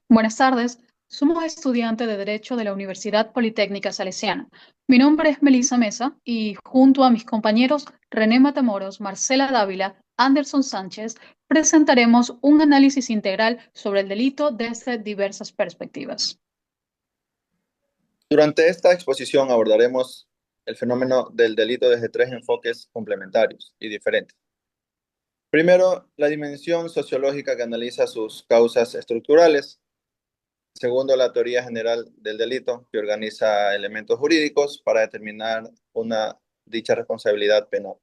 Buenas tardes, somos estudiantes de Derecho de la Universidad Politécnica Salesiana. Mi nombre es Melissa Mesa y junto a mis compañeros René Matamoros, Marcela Dávila, Anderson Sánchez, presentaremos un análisis integral sobre el delito desde diversas perspectivas. Durante esta exposición abordaremos el fenómeno del delito desde tres enfoques complementarios y diferentes. Primero, la dimensión sociológica que analiza sus causas estructurales. Segundo, la teoría general del delito que organiza elementos jurídicos para determinar una dicha responsabilidad penal.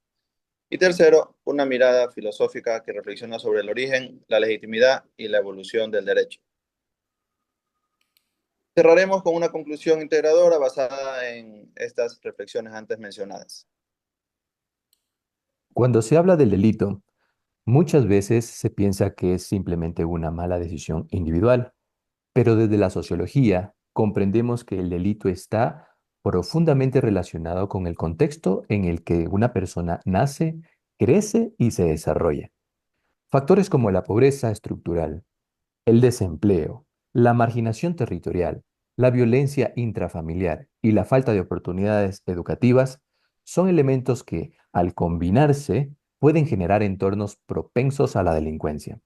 Y tercero, una mirada filosófica que reflexiona sobre el origen, la legitimidad y la evolución del derecho. Cerraremos con una conclusión integradora basada en estas reflexiones antes mencionadas. Cuando se habla del delito, muchas veces se piensa que es simplemente una mala decisión individual, pero desde la sociología comprendemos que el delito está profundamente relacionado con el contexto en el que una persona nace, crece y se desarrolla. Factores como la pobreza estructural, el desempleo, la marginación territorial, la violencia intrafamiliar y la falta de oportunidades educativas son elementos que, al combinarse, pueden generar entornos propensos a la delincuencia.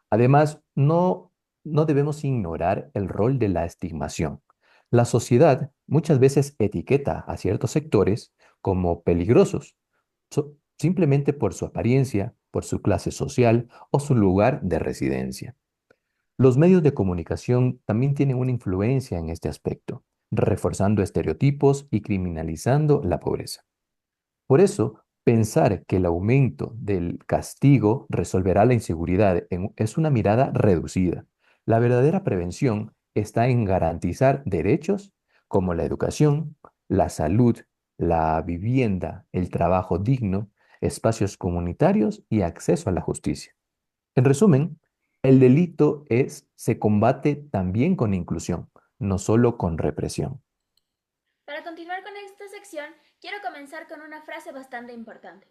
Además, no debemos ignorar el rol de la estigmación. La sociedad muchas veces etiqueta a ciertos sectores como peligrosos, simplemente por su apariencia, por su clase social o su lugar de residencia. Los medios de comunicación también tienen una influencia en este aspecto, reforzando estereotipos y criminalizando la pobreza. Por eso, pensar que el aumento del castigo resolverá la inseguridad es una mirada reducida. La verdadera prevención está en garantizar derechos como la educación, la salud, la vivienda, el trabajo digno, espacios comunitarios y acceso a la justicia. En resumen, el delito se combate también con inclusión, no solo con represión. Para continuar con esta sección, quiero comenzar con una frase bastante importante.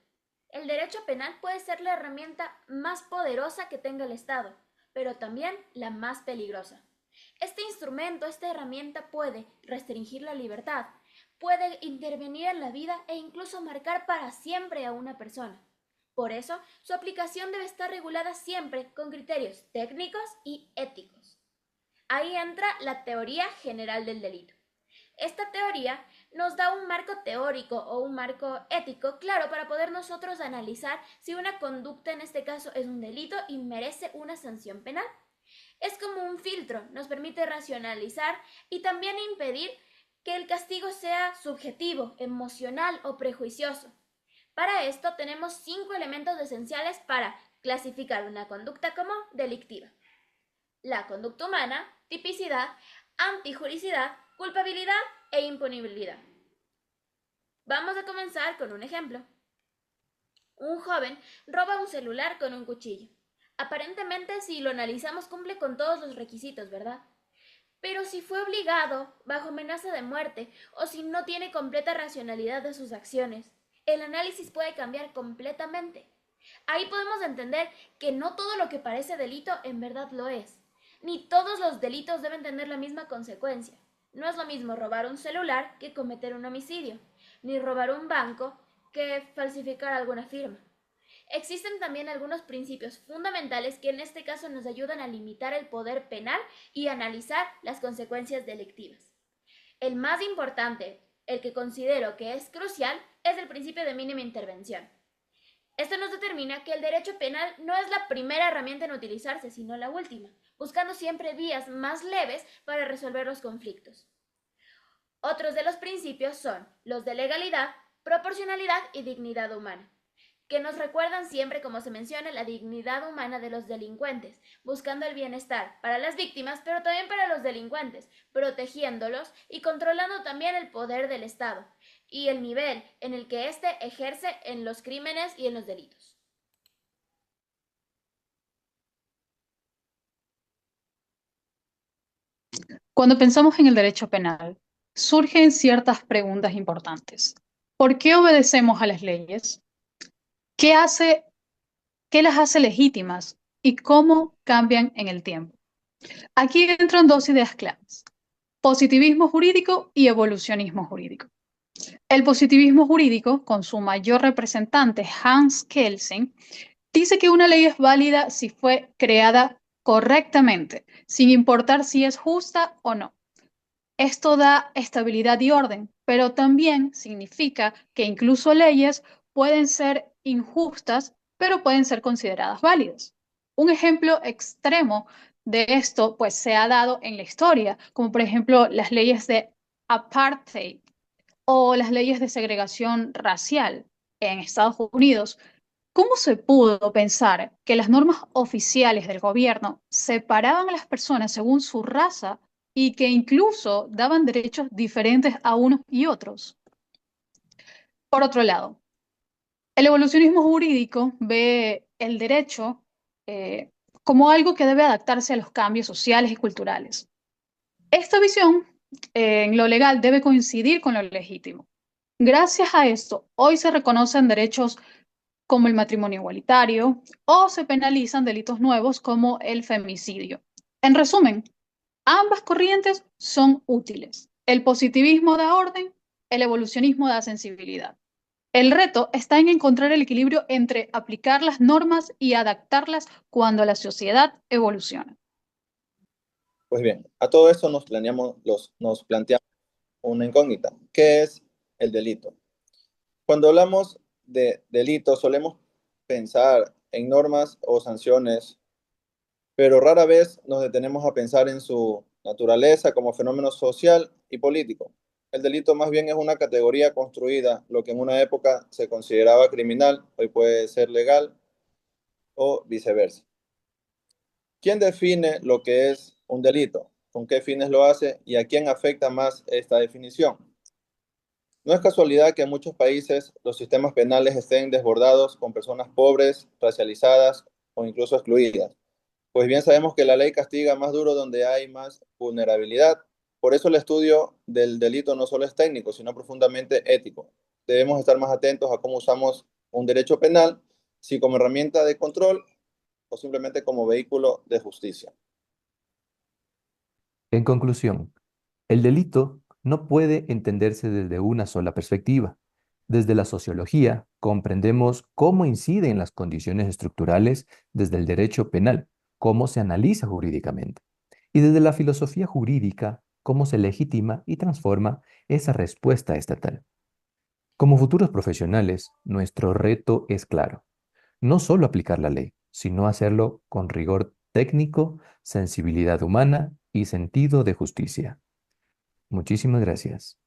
El derecho penal puede ser la herramienta más poderosa que tenga el Estado, pero también la más peligrosa. Este instrumento, esta herramienta puede restringir la libertad, puede intervenir en la vida e incluso marcar para siempre a una persona. Por eso, su aplicación debe estar regulada siempre con criterios técnicos y éticos. Ahí entra la teoría general del delito. Esta teoría nos da un marco teórico o un marco ético claro para poder nosotros analizar si una conducta en este caso es un delito y merece una sanción penal. Es como un filtro, nos permite racionalizar y también impedir que el castigo sea subjetivo, emocional o prejuicioso. Para esto tenemos 5 elementos esenciales para clasificar una conducta como delictiva: la conducta humana, tipicidad, antijuricidad, culpabilidad e impunibilidad. Vamos a comenzar con un ejemplo. Un joven roba un celular con un cuchillo. Aparentemente, si lo analizamos, cumple con todos los requisitos, ¿verdad? Pero si fue obligado, bajo amenaza de muerte, o si no tiene completa racionalidad de sus acciones, el análisis puede cambiar completamente. Ahí podemos entender que no todo lo que parece delito en verdad lo es. Ni todos los delitos deben tener la misma consecuencia. No es lo mismo robar un celular que cometer un homicidio, ni robar un banco que falsificar alguna firma. Existen también algunos principios fundamentales que en este caso nos ayudan a limitar el poder penal y analizar las consecuencias delictivas. El más importante, el que considero que es crucial, es el principio de mínima intervención. Esto nos determina que el derecho penal no es la primera herramienta en utilizarse, sino la última, buscando siempre vías más leves para resolver los conflictos. Otros de los principios son los de legalidad, proporcionalidad y dignidad humana, que nos recuerdan siempre, como se menciona, la dignidad humana de los delincuentes, buscando el bienestar para las víctimas, pero también para los delincuentes, protegiéndolos y controlando también el poder del Estado y el nivel en el que éste ejerce en los crímenes y en los delitos. Cuando pensamos en el derecho penal, surgen ciertas preguntas importantes. ¿Por qué obedecemos a las leyes? ¿Qué hace, qué las hace legítimas? ¿Y cómo cambian en el tiempo? Aquí entran dos ideas claves: positivismo jurídico y evolucionismo jurídico. El positivismo jurídico, con su mayor representante Hans Kelsen, dice que una ley es válida si fue creada correctamente, sin importar si es justa o no. Esto da estabilidad y orden, pero también significa que incluso leyes pueden ser injustas, pero pueden ser consideradas válidas. Un ejemplo extremo de esto, pues, se ha dado en la historia, como por ejemplo las leyes de apartheid o las leyes de segregación racial en Estados Unidos. ¿Cómo se pudo pensar que las normas oficiales del gobierno separaban a las personas según su raza y que incluso daban derechos diferentes a unos y otros? Por otro lado, el evolucionismo jurídico ve el derecho eh, como algo que debe adaptarse a los cambios sociales y culturales. Esta visión en lo legal debe coincidir con lo legítimo. Gracias a esto, hoy se reconocen derechos como el matrimonio igualitario, o se penalizan delitos nuevos como el femicidio. En resumen, ambas corrientes son útiles. El positivismo da orden, el evolucionismo da sensibilidad. El reto está en encontrar el equilibrio entre aplicar las normas y adaptarlas cuando la sociedad evoluciona. Pues bien, a todo esto nos planteamos una incógnita. ¿Qué es el delito? Cuando hablamos de delito, solemos pensar en normas o sanciones, pero rara vez nos detenemos a pensar en su naturaleza como fenómeno social y político. El delito más bien es una categoría construida, lo que en una época se consideraba criminal, hoy puede ser legal o viceversa. ¿Quién define lo que es un delito? ¿Con qué fines lo hace? ¿Y a quién afecta más esta definición? No es casualidad que en muchos países los sistemas penales estén desbordados con personas pobres, racializadas o incluso excluidas. Pues bien sabemos que la ley castiga más duro donde hay más vulnerabilidad. Por eso el estudio del delito no solo es técnico, sino profundamente ético. Debemos estar más atentos a cómo usamos un derecho penal, si como herramienta de control o simplemente como vehículo de justicia. En conclusión, el delito no puede entenderse desde una sola perspectiva. Desde la sociología comprendemos cómo incide en las condiciones estructurales desde el derecho penal, cómo se analiza jurídicamente. Y desde la filosofía jurídica, cómo se legitima y transforma esa respuesta estatal. Como futuros profesionales, nuestro reto es claro: no solo aplicar la ley, sino hacerlo con rigor técnico, sensibilidad humana y sentido de justicia. Muchísimas gracias.